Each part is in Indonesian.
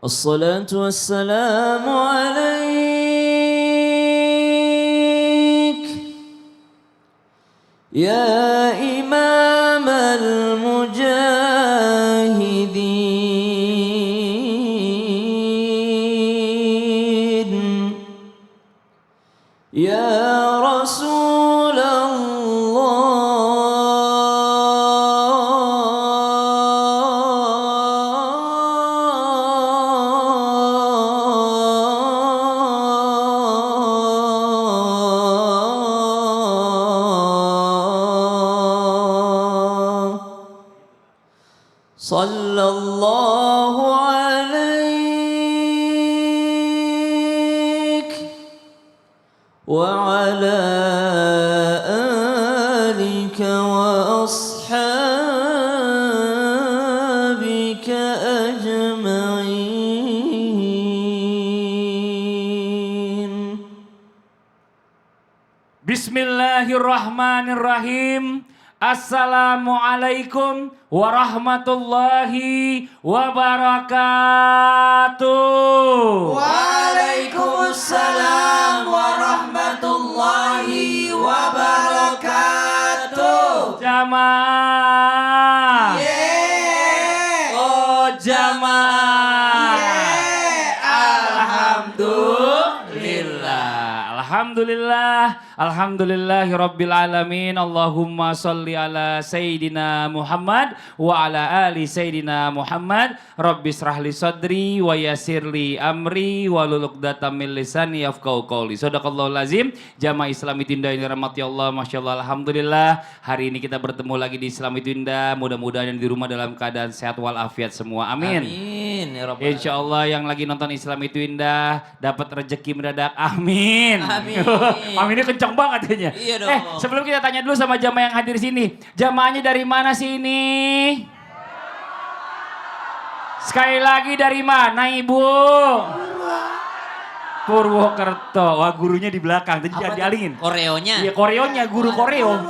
الصلاة والسلام عليك يا إمام المجاهدين يا رسول الله صلى الله عليك وعلى آلك وأصحابك أجمعين. Bismillahirrahmanirrahim. Assalamualaikum warahmatullahi wabarakatuh. Waalaikumsalam warahmatullahi wabarakatuh. Jamaah. Oh jamaah. Alhamdulillah. Alhamdulillahi alamin. Allahumma salli ala Sayyidina Muhammad wa ala ali Sayyidina Muhammad. Rabbi srahli sadri wa yassirli amri wa luluqdatam min lisani yafqahu qawli. Shadaqallahul azim. Jamaah Islami Tinda ini rahmati Allah, masyaallah, alhamdulillah. Hari ini kita bertemu lagi di Islami Tinda. Mudah-mudahan yang di rumah dalam keadaan sehat walafiat semua. Amin. Amin ya rabbal alamin. Insyaallah yang lagi nonton Islami Tinda dapat rezeki mendadak. Amin. Amin. Aminnya kencang banget kayaknya. Iya dong. Sebelum kita tanya dulu sama jamaah yang hadir sini. Jamaahnya dari mana sih ini? Sekali lagi dari mana Ibu? Purwokerto. Wah gurunya di belakang. Tadi jangan dialingin. Koreonya. Iya koreonya, guru koreo.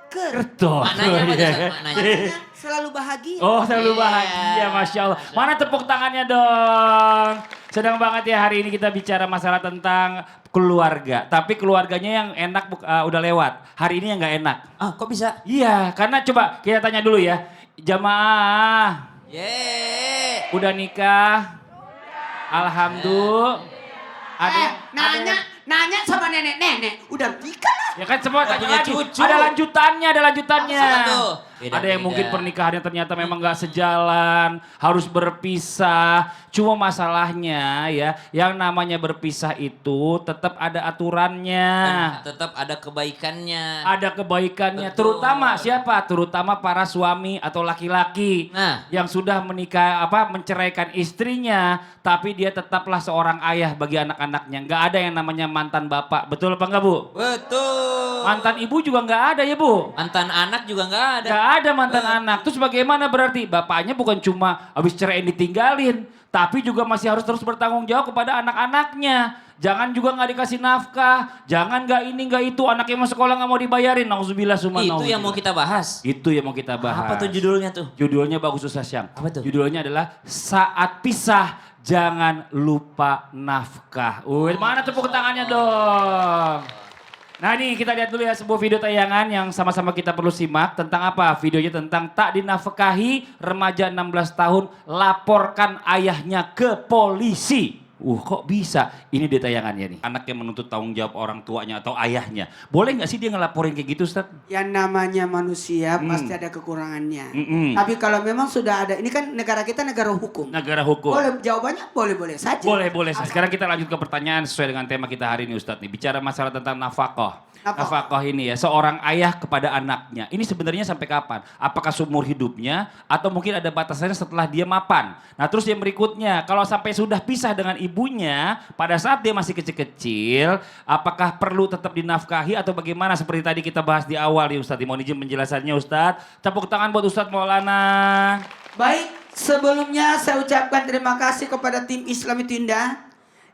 Kerto. Maknanya apa tuh, Ustaz? Maknanya? Selalu bahagia. Oh selalu bahagia, Masya Allah. Mana tepuk tangannya dong? Sedang banget ya hari ini kita bicara masalah tentang keluarga. Tapi keluarganya yang enak udah lewat. Hari ini yang gak enak. Ah, kok bisa? Iya, karena coba kita tanya dulu ya. Jamaah, udah nikah? Alhamdulillah. Ada Nanya sama nenek-nenek. Udah nikah lah. ya kan semua Nggak tanya punya lagi. cucu. Ada lanjutannya. Apa tuh? Ada yang mungkin pernikahannya ternyata memang gak sejalan, harus berpisah. Cuma masalahnya ya, yang namanya berpisah itu tetap ada aturannya. Tetap ada kebaikannya. Ada kebaikannya, Betul. terutama siapa? Terutama para suami atau laki-laki Nah. yang sudah menikah menceraikan istrinya, tapi dia tetaplah seorang ayah bagi anak-anaknya. Nggak ada yang namanya mantan bapak, betul apa enggak Bu? Betul. Mantan ibu juga nggak ada ya Bu? Mantan anak juga nggak ada. Nggak ada mantan anak. Terus bagaimana berarti? Bapaknya bukan cuma habis cerai ditinggalin, tapi juga masih harus terus bertanggung jawab kepada anak-anaknya. Jangan juga nggak dikasih nafkah, jangan nggak ini nggak itu, anaknya mau sekolah nggak mau dibayarin. Nauzubillah summa Itu yang mau kita bahas. Itu yang mau kita bahas. Apa tuh judulnya tuh? Judulnya bagus Ustaz Syam. Apa tuh? Judulnya adalah Saat Pisah Jangan Lupa Nafkah. Mana tepuk tangannya dong? Nah ini kita lihat dulu ya sebuah video tayangan yang sama-sama kita perlu simak. Tentang apa? Videonya tentang tak dinafkahi remaja 16 tahun laporkan ayahnya ke polisi. Kok bisa? Ini dia tayangannya nih. Anak yang menuntut tanggung jawab orang tuanya atau ayahnya. Boleh nggak sih dia ngelaporin kayak gitu Ustaz? Yang namanya manusia pasti ada kekurangannya. Mm-mm. Tapi kalau memang sudah ada, ini kan negara kita negara hukum. Negara hukum. Boleh, jawabannya boleh-boleh saja. Boleh. Sekarang kita lanjut ke pertanyaan sesuai dengan tema kita hari ini Ustadz nih. Bicara masalah tentang nafkah. Nafkah ini ya, seorang ayah kepada anaknya. Ini sebenarnya sampai kapan? Apakah seumur hidupnya atau mungkin ada batasannya setelah dia mapan? Nah terus yang berikutnya, kalau sampai sudah pisah dengan ibunya, pada saat dia masih kecil-kecil, apakah perlu tetap dinafkahi atau bagaimana? Seperti tadi kita bahas di awal ya Ustadz. Mohon izin penjelasannya Ustadz. Tepuk tangan buat Ustadz Maulana. Baik, sebelumnya saya ucapkan terima kasih kepada tim Islami Tinda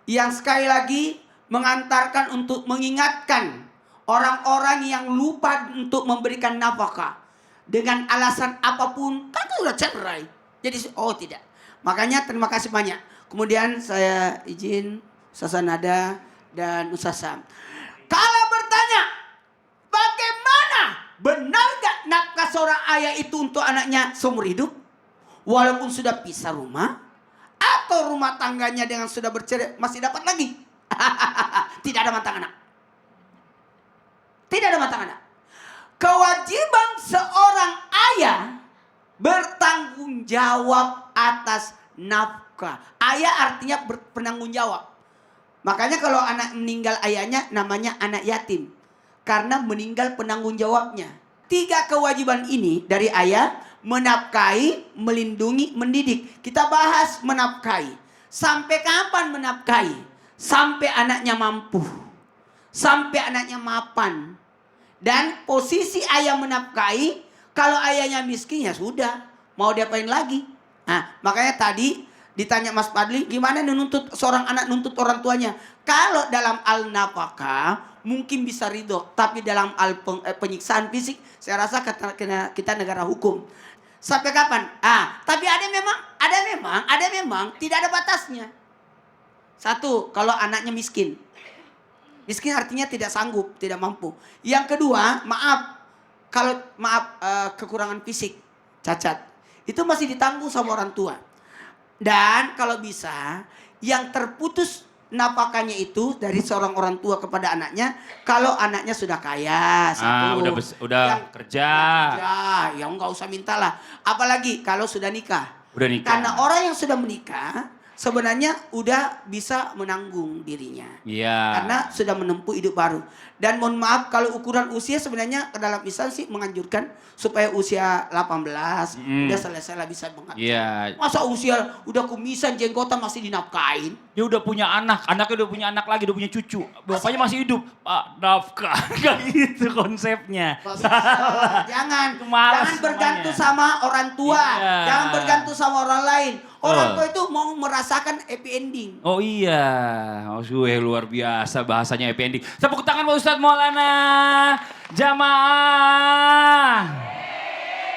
yang sekali lagi mengantarkan untuk mengingatkan orang-orang yang lupa untuk memberikan nafkah dengan alasan apapun, kan sudah cerai. Jadi tidak. Makanya terima kasih banyak. Kemudian saya izin Ustaz Nada dan Ustaz Sam. Kalau bertanya, bagaimana benar gak nafkah seorang ayah itu untuk anaknya seumur hidup? Walaupun sudah pisah rumah, atau rumah tangganya dengan sudah bercerai masih dapat lagi? Tidak ada mata anak. Tidak ada mata anak. Kewajiban seorang ayah bertanggung jawab atas nafkah. Ayah artinya berpenanggung jawab. Makanya kalau anak meninggal ayahnya namanya anak yatim. Karena meninggal penanggung jawabnya. 3 kewajiban ini dari ayah: menafkahi, melindungi, mendidik. Kita bahas menafkahi. Sampai kapan menafkahi? Sampai anaknya mampu. Sampai anaknya mapan. Dan posisi ayah menafkahi, kalau ayahnya miskin ya sudah, mau diapain lagi? Nah, makanya tadi ditanya Mas Fadli, gimana nuntut seorang anak nuntut orang tuanya? Kalau dalam al-nafakah mungkin bisa ridho, tapi dalam penyiksaan fisik, saya rasa kita negara hukum. Sampai kapan? Tapi ada memang tidak ada batasnya. 1, kalau anaknya miskin. Miskin artinya tidak sanggup, tidak mampu. Yang kedua, kalau kekurangan fisik, cacat, itu masih ditanggung sama orang tua. Dan kalau bisa, yang terputus nafkahnya itu dari seorang orang tua kepada anaknya, kalau anaknya sudah kaya, udah kerja, ya nggak usah mintalah. Apalagi kalau sudah nikah. Udah nikah. Karena orang yang sudah menikah sebenarnya udah bisa menanggung dirinya. Iya. Karena sudah menempuh hidup baru. Dan mohon maaf kalau ukuran usia sebenarnya dalam Islam sih menganjurkan supaya usia 18 udah selesai lah bisa mengabdi. Iya. Masa usia udah kumisan jenggotan masih dinafkahin? Dia udah punya anak, anaknya udah punya anak lagi, udah punya cucu. Bapaknya masih hidup. Pak, nafkah. Kayak gitu konsepnya. Jangan Malas bergantung semuanya. sama orang tua. Iya. Jangan bergantung sama orang lain. Orang tua itu mau merasakan happy ending. Oh iya, luar biasa bahasanya happy ending. Tepuk tangan buat Ustadz Maulana. Jamaah.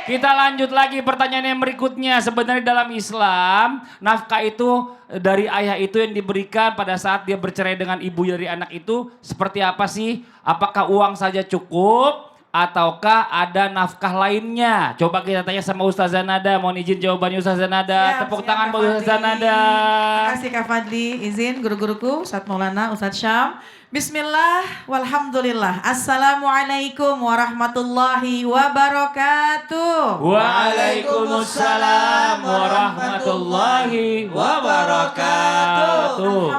Kita lanjut lagi pertanyaan yang berikutnya. Sebenarnya dalam Islam, nafkah itu dari ayah itu yang diberikan pada saat dia bercerai dengan ibu dari anak itu seperti apa sih? Apakah uang saja cukup? Ataukah ada nafkah lainnya? Coba kita tanya sama Ustazah Nada. Mohon izin jawabannya Ustazah Nada. Tepuk tangan buat Ustazah Nada. Terima kasih Kak Fadli. Izin guru-guruku, Ustadz Maulana, Ustadz Syam. Bismillah, walhamdulillah. Assalamualaikum warahmatullahi wabarakatuh. Waalaikumsalam warahmatullahi wabarakatuh.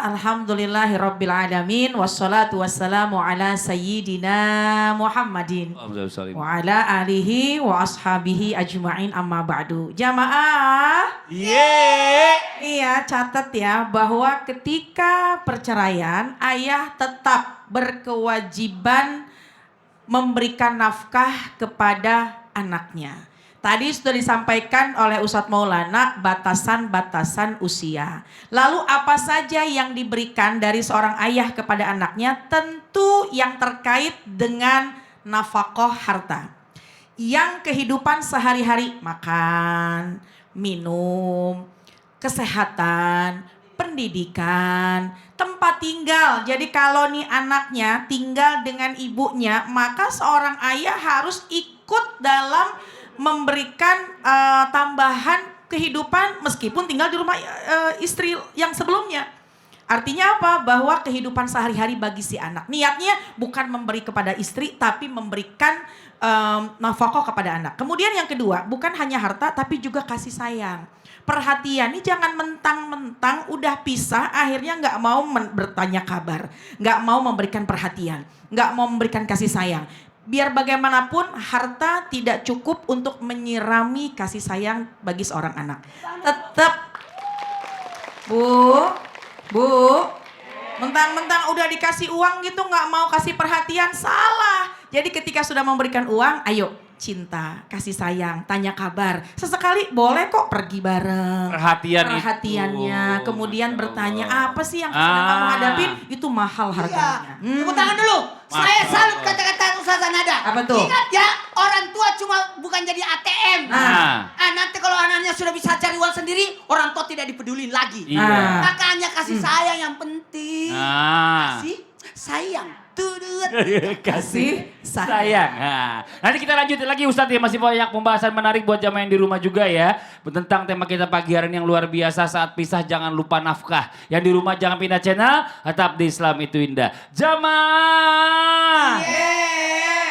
Alhamdulillahi rabbil alamin. Wassalatu wassalamu ala sayyidina Muhammadin. Wa ala alihi wa ashabihi ajma'in amma ba'du. Jamaah. Iya, catat ya bahwa ketika perceraian ayah tetap berkewajiban memberikan nafkah kepada anaknya. Tadi sudah disampaikan oleh Ustadz Maulana batasan-batasan usia. Lalu apa saja yang diberikan dari seorang ayah kepada anaknya? Tentu yang terkait dengan nafkah harta. Yang kehidupan sehari-hari, makan, minum, kesehatan, pendidikan, tempat tinggal. Jadi kalau nih anaknya tinggal dengan ibunya, maka seorang ayah harus ikut dalam memberikan tambahan kehidupan meskipun tinggal di rumah istri yang sebelumnya. Artinya apa? Bahwa kehidupan sehari-hari bagi si anak. Niatnya bukan memberi kepada istri, tapi memberikan nafkah kepada anak. Kemudian yang kedua, bukan hanya harta, tapi juga kasih sayang. Perhatian, ini jangan mentang-mentang udah pisah akhirnya nggak mau bertanya kabar, nggak mau memberikan perhatian, nggak mau memberikan kasih sayang. Biar bagaimanapun harta tidak cukup untuk menyirami kasih sayang bagi seorang anak. Tetap, Bu, mentang-mentang udah dikasih uang gitu nggak mau kasih perhatian, salah. Jadi ketika sudah memberikan uang, ayo cinta, kasih sayang, tanya kabar. Sesekali boleh kok pergi bareng. Perhatiannya. Kemudian bertanya apa sih yang sedang kamu hadapin, itu mahal harganya. Tepuk tangan dulu. Saya salut kata-kata Ustazah Nada. Apa tuh? Ingat ya, orang tua cuma bukan jadi ATM. Nanti kalau anaknya sudah bisa cari uang sendiri, orang tua tidak dipedulin lagi. Iya. Makanya kasih sayang yang penting. Kasih sayang. Tudut. Kasih Sayang. Nah, nanti kita lanjutin lagi Ustadz ya, masih banyak pembahasan menarik buat jamaah yang di rumah juga ya. Tentang tema kita pagi hari ini yang luar biasa, saat pisah jangan lupa nafkah. Yang di rumah jangan pindah channel, tetap di Islam itu indah. Jamaah. Yeah.